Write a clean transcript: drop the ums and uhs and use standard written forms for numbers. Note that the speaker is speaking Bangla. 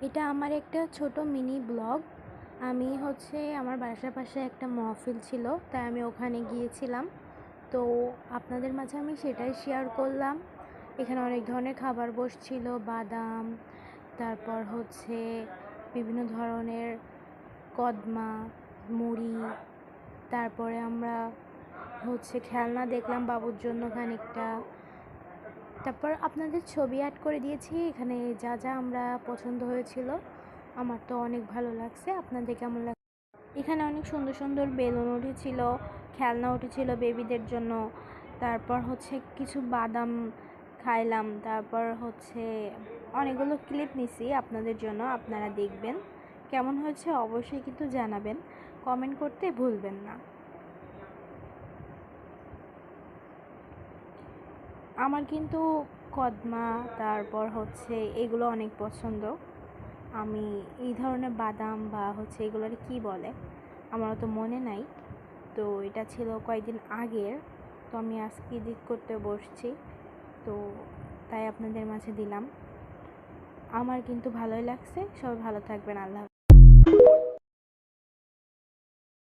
এটা আমার একটা ছোট মিনি ব্লগ। আমি আমার বাসার পাশে একটা মাহফিল ছিল, তাই আমি ওখানে গিয়েছিলাম। তো আপনাদের মাঝে আমি সেটাই শেয়ার করলাম। এখানে অনেক ধরনের খাবার বসছিল, বাদাম, তারপর বিভিন্ন ধরনের কদমা, মুড়ি। তারপরে আমরা খেলনা দেখলাম বাবুর জন্য খানিকটা। তারপর আপনাদের ছবি অ্যাড করে দিয়েছি এখানে, যা যা আমরা পছন্দ হয়েছিল। আমার তো অনেক ভালো লাগছে, আপনাদের কেমন লাগছে? এখানে অনেক সুন্দর সুন্দর বেলুন উঠেছিল, খেলনা উঠেছিল বেবিদের জন্য। তারপর কিছু বাদাম খাইলাম। তারপর অনেকগুলো ক্লিপ নিছি আপনাদের জন্য, আপনারা দেখবেন কেমন হয়েছে অবশ্যই কিন্তু জানাবেন, কমেন্ট করতে ভুলবেন না। আমার কিন্তু কদমা, তারপর এগুলো অনেক পছন্দ। আমি এই ধরনের বাদাম বা এগুলোর কি বলে আমার তো মনে নাই। তো এটা ছিল কয়েকদিন আগের, তো আমি আজকে এডিট করতে বসছি, তো তাই আপনাদের মাঝে দিলাম। আমার কিন্তু ভালোই লাগছে। সবাই ভালো থাকবেন। আল্লাহ হাফেজ।